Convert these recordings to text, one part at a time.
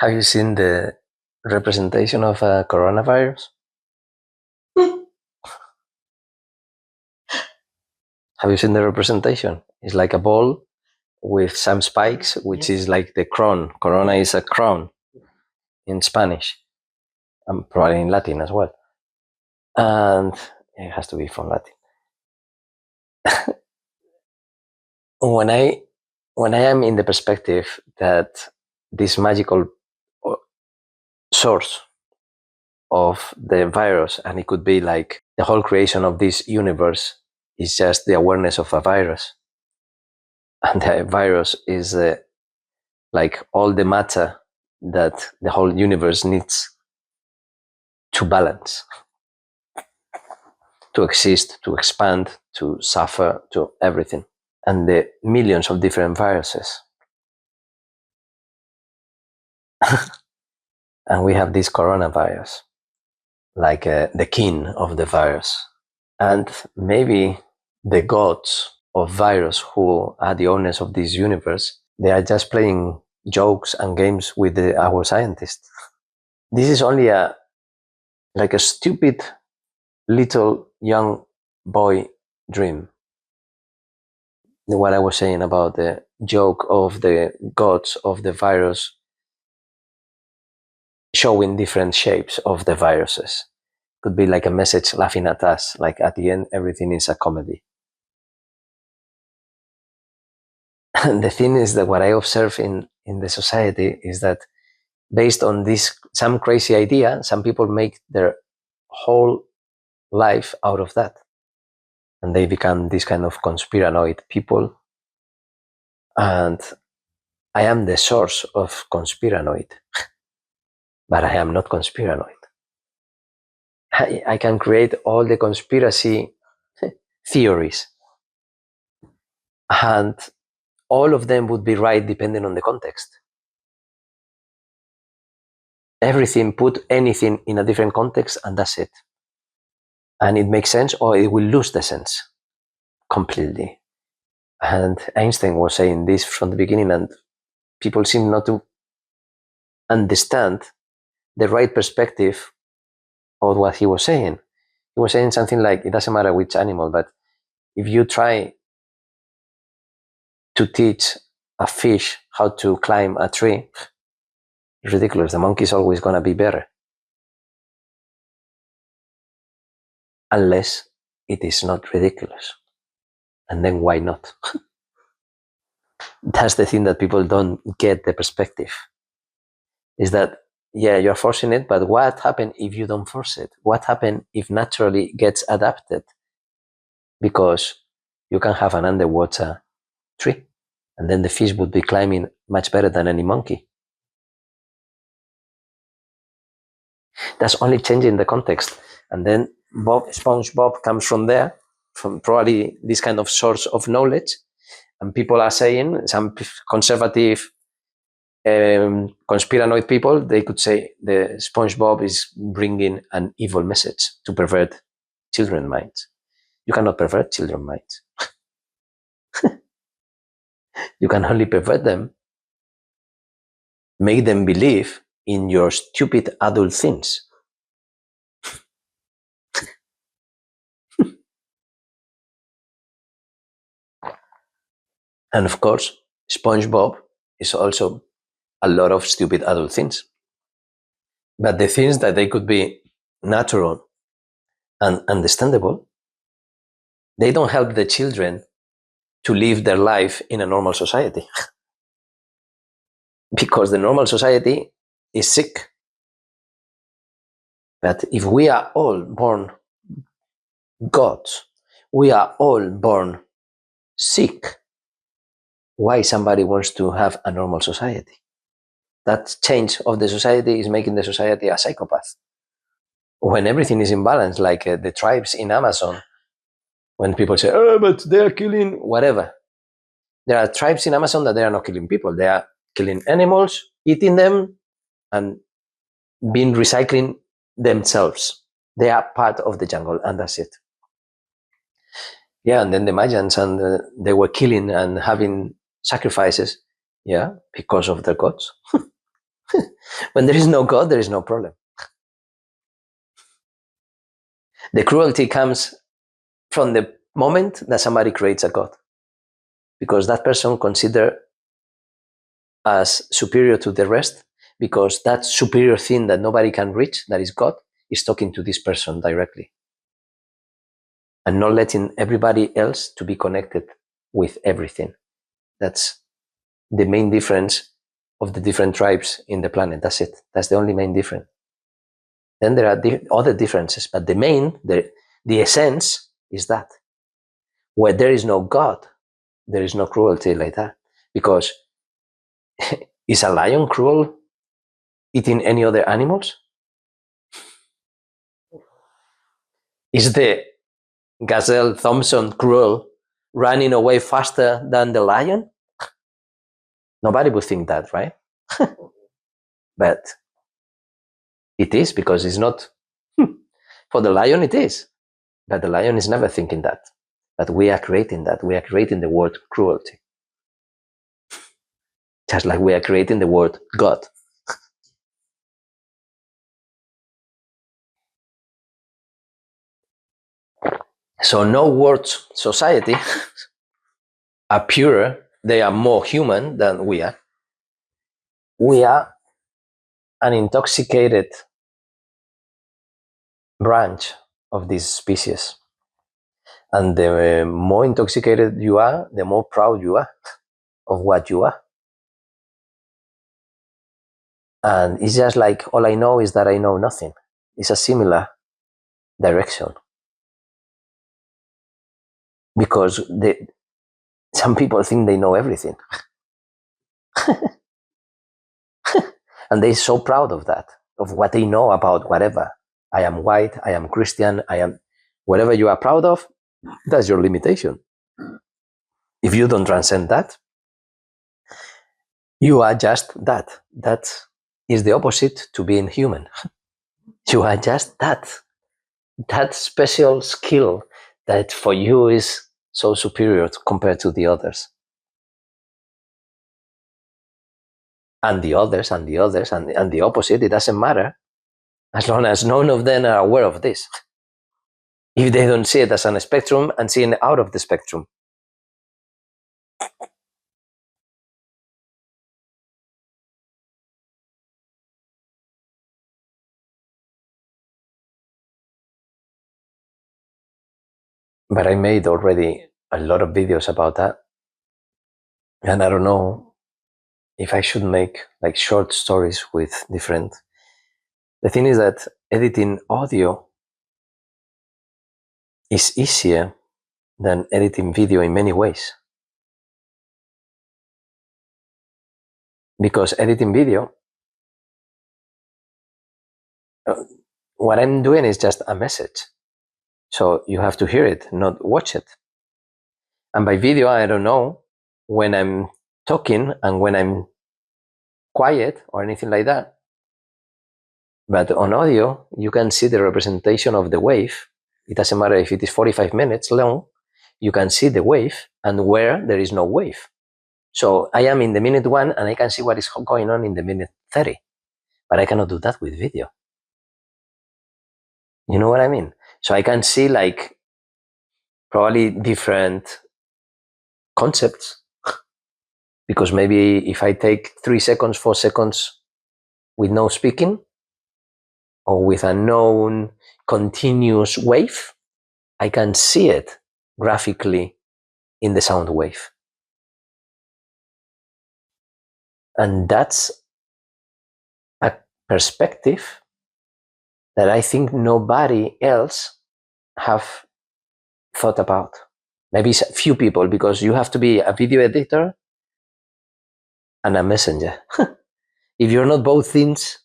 Have you seen the representation of a coronavirus? Have you seen the representation? It's like a ball with some spikes, which is like the crown. Corona is a crown in Spanish, and probably in Latin as well. And it has to be from Latin. when I am in the perspective that this magical source of the virus, and it could be like the whole creation of this universe is just the awareness of a virus, and the virus is like all the matter that the whole universe needs to balance, to exist, to expand, to suffer, to everything, and the millions of different viruses. And we have this coronavirus, like the king of the virus. And maybe the gods of virus, who are the owners of this universe, they are just playing jokes and games with our scientists. This is only like a stupid little young boy dream. What I was saying about the joke of the gods of the virus showing different shapes of the viruses. Could be like a message laughing at us, like at the end everything is a comedy. And the thing is that what I observe in the society is that based on this some crazy idea, some people make their whole life out of that, and they become this kind of conspiranoid people. And I am the source of conspiranoid, but I am not conspiranoid. I can create all the conspiracy theories, and all of them would be right depending on the context. Everything, put anything in a different context, and that's it. And it makes sense, or it will lose the sense completely. And Einstein was saying this from the beginning, and people seem not to understand the right perspective of what he was saying. He was saying something like, it doesn't matter which animal, but if you try to teach a fish how to climb a tree, it's ridiculous. The monkey is always going to be better. Unless it is not ridiculous. And then why not? That's the thing that people don't get the perspective. Is that, yeah, you're forcing it, but what happens if you don't force it? What happens if naturally it gets adapted? Because you can have an underwater tree, and then the fish would be climbing much better than any monkey. That's only changing the context. And then SpongeBob comes from there, from probably this kind of source of knowledge. And people are saying, some conservative conspiranoid people, they could say the SpongeBob is bringing an evil message to pervert children's minds. You cannot pervert children's minds. You can only pervert them, make them believe in your stupid adult things. And of course, SpongeBob is also a lot of stupid adult things. But the things that they could be natural and understandable, they don't help the children to live their life in a normal society. Because the normal society is sick. But if we are all born gods, we are all born sick, why somebody wants to have a normal society? That change of the society is making the society a psychopath. When everything is in balance, like the tribes in Amazon, when people say, oh, but they are killing whatever. There are tribes in Amazon that they are not killing people. They are killing animals, eating them, and being recycling themselves. They are part of the jungle, and that's it. Yeah, and then the Mayans, and they were killing and having sacrifices, yeah, because of their gods. When there is no God, there is no problem. The cruelty comes from the moment that somebody creates a God, because that person considered as superior to the rest, because that superior thing that nobody can reach, that is God, is talking to this person directly and not letting everybody else to be connected with everything. That's the main difference of the different tribes in the planet. That's it. That's the only main difference. Then there are other differences, but the essence is that where there is no God, there is no cruelty like that. Because is a lion cruel eating any other animals? Is the gazelle Thompson cruel running away faster than the lion? Nobody would think that, right? But it is, because it's not. For the lion, it is. But the lion is never thinking that. But we are creating that. We are creating the word cruelty. Just like we are creating the word God. So no words society are purer. They are more human than we are. We are an intoxicated branch of this species. And the more intoxicated you are, the more proud you are of what you are. And it's just like, all I know is that I know nothing. It's a similar direction. Because some people think they know everything. And they're so proud of that, of what they know about whatever. I am white, I am Christian, I am whatever you are proud of, that's your limitation. If you don't transcend that, you are just that. That is the opposite to being human. You are just that. That special skill that for you is so superior compared to the others. And the others, and the others, and the opposite, it doesn't matter, as long as none of them are aware of this. If they don't see it as a spectrum and seeing out of the spectrum. But I made already a lot of videos about that. And I don't know if I should make like short stories with different. The thing is that editing audio is easier than editing video in many ways. Because editing video, what I'm doing is just a message. So you have to hear it, not watch it. And by video, I don't know when I'm talking and when I'm quiet or anything like that. But on audio, you can see the representation of the wave. It doesn't matter if it is 45 minutes long, you can see the wave and where there is no wave. So I am in the minute 1 and I can see what is going on in the minute 30. But I cannot do that with video. You know what I mean? So I can see like probably different concepts. Because maybe if I take 3 seconds, 4 seconds with no speaking, or with a known continuous wave, I can see it graphically in the sound wave. And that's a perspective that I think nobody else have thought about. Maybe a few people, because you have to be a video editor and a messenger. If you're not both things,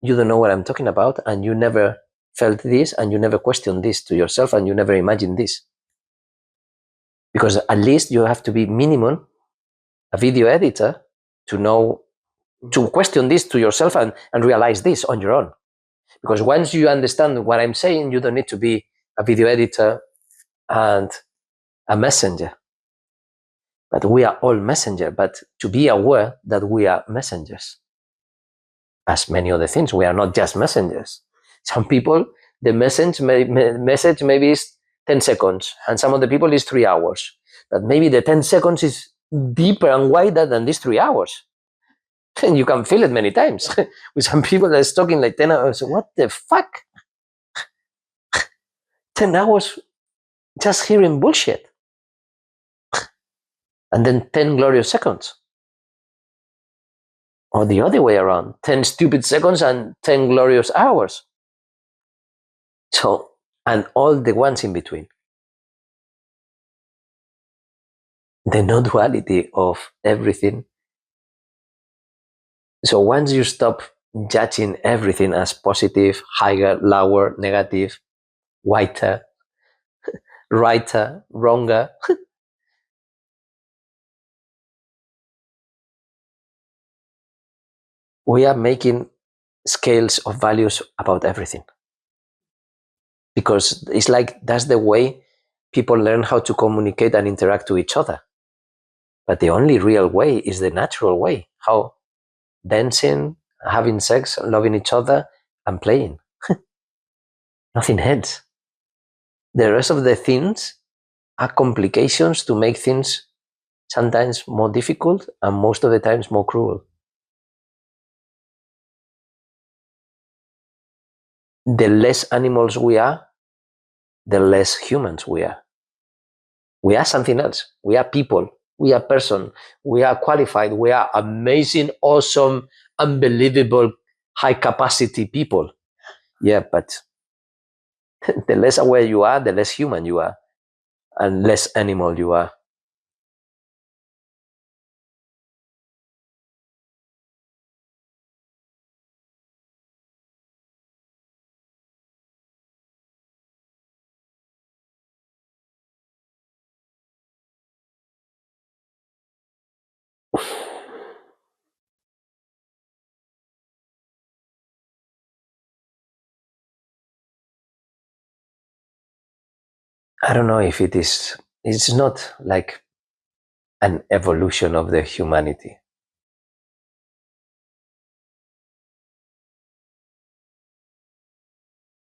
you don't know what I'm talking about, and you never felt this, and you never questioned this to yourself, and you never imagined this. Because at least you have to be minimum a video editor to know, to question this to yourself and realize this on your own. Because once you understand what I'm saying, you don't need to be a video editor and a messenger. But we are all messenger, but to be aware that we are messengers. as many other things. We are not just messengers. Some people, the message maybe is 10 seconds, and some of the people is 3 hours. But maybe the 10 seconds is deeper and wider than these 3 hours. And you can feel it many times with some people that's talking like 10 hours. What the fuck? 10 hours just hearing bullshit. And then 10 glorious seconds. Or the other way around, 10 stupid seconds and 10 glorious hours. So, and all the ones in between. The non-duality of everything. So once you stop judging everything as positive, higher, lower, negative, whiter, righter, wronger, we are making scales of values about everything. Because it's like that's the way people learn how to communicate and interact to each other. But the only real way is the natural way. How dancing, having sex, loving each other, and playing. Nothing else. The rest of the things are complications to make things sometimes more difficult and most of the times more cruel. The less animals we are, the less humans we are. We are something else. We are people. We are person. We are qualified. We are amazing, awesome, unbelievable, high capacity people. Yeah, but the less aware you are, the less human you are, and less animal you are. I don't know if it is, it's not like an evolution of the humanity.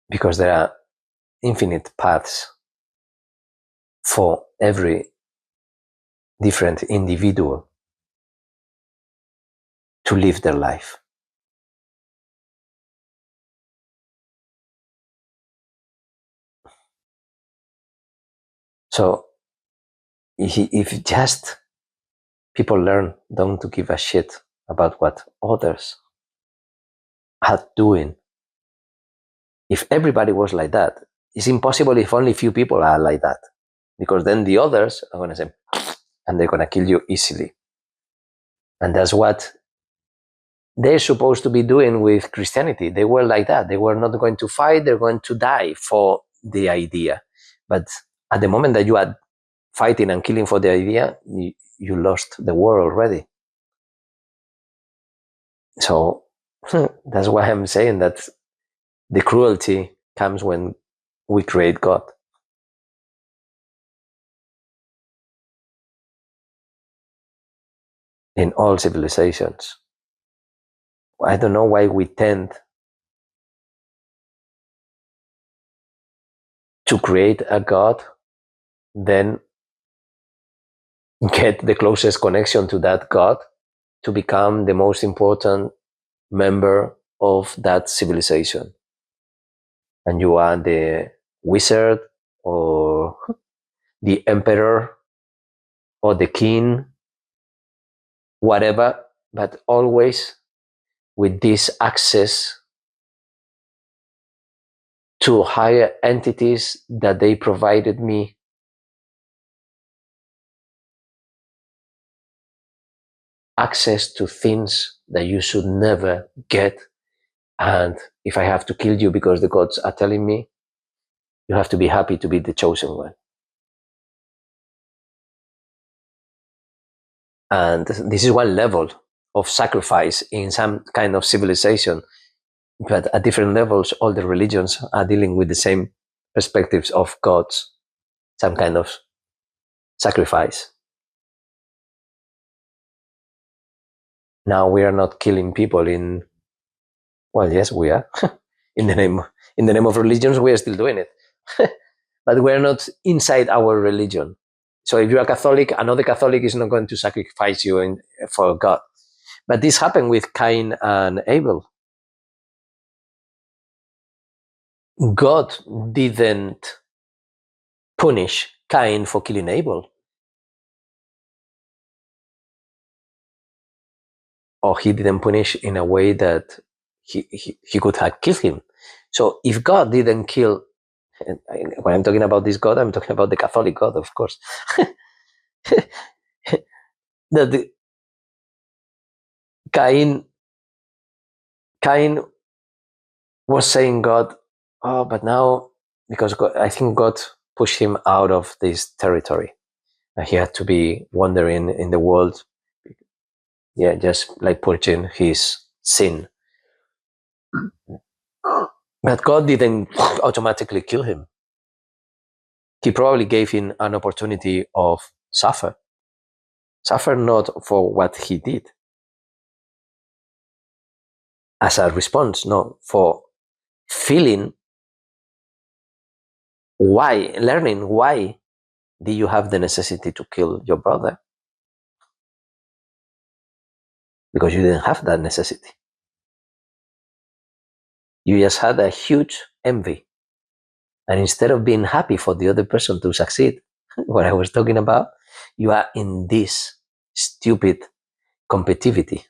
Because there are infinite paths for every different individual to live their life. So if just people learn don't to give a shit about what others are doing, if everybody was like that, it's impossible if only few people are like that, because then the others are going to say, and they're going to kill you easily. And that's what they're supposed to be doing with Christianity. They were like that. They were not going to fight, they're going to die for the idea. But at the moment that you are fighting and killing for the idea, you lost the war already. So that's why I'm saying that the cruelty comes when we create God. In all civilizations. I don't know why we tend to create a God, then get the closest connection to that God to become the most important member of that civilization. And you are the wizard or the emperor or the king, whatever, but always with this access to higher entities that they provided me, access to things that you should never get. And if I have to kill you because the gods are telling me, you have to be happy to be the chosen one. And this is one level of sacrifice in some kind of civilization. But at different levels, all the religions are dealing with the same perspectives of gods, some kind of sacrifice. Now we are not killing people in Well, yes, we are. in the name in the name of religions, we are still doing it, but we're not inside our religion. So if you're a Catholic, another Catholic is not going to sacrifice you for God. But this happened with Cain and Abel. God didn't punish Cain for killing Abel, or he didn't punish in a way that he could have killed him. So if God didn't kill, and when I'm talking about this God, I'm talking about the Catholic God, of course. that Cain, Cain was saying God, oh, but now because God, I think God pushed him out of this territory, and he had to be wandering in the world, yeah, just like purging his sin. But God didn't automatically kill him. He probably gave him an opportunity of suffer not for what he did as a response, no, for feeling why, learning why did you have the necessity to kill your brother, because you didn't have that necessity. You just had a huge envy, and instead of being happy for the other person to succeed, what I was talking about, you are in this stupid competitivity.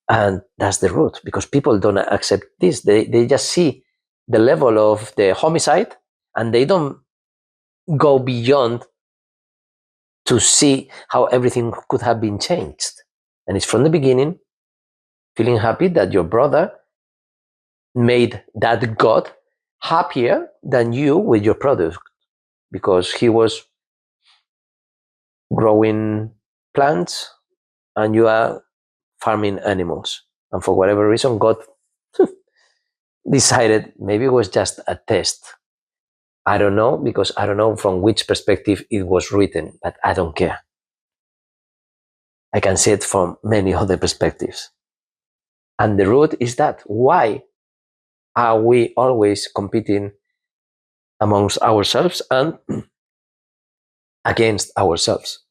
And that's the root, because people don't accept this. They just see the level of the homicide, and they don't go beyond to see how everything could have been changed. And it's from the beginning feeling happy that your brother made that God happier than you with your product, because he was growing plants and you are farming animals. And for whatever reason, God decided maybe it was just a test. I don't know, because I don't know from which perspective it was written, but I don't care. I can see it from many other perspectives. And the root is that why are we always competing amongst ourselves and against ourselves?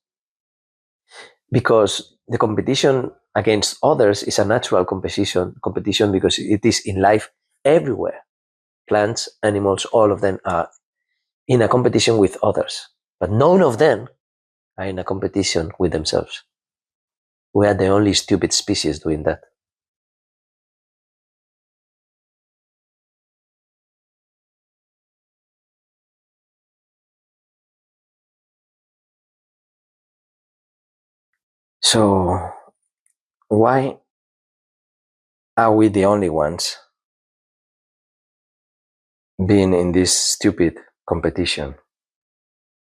Because the competition against others is a natural competition because it is in life everywhere. Plants, animals, all of them are in a competition with others, but none of them are in a competition with themselves. We are the only stupid species doing that. So, why are we the only ones being in this stupid competition?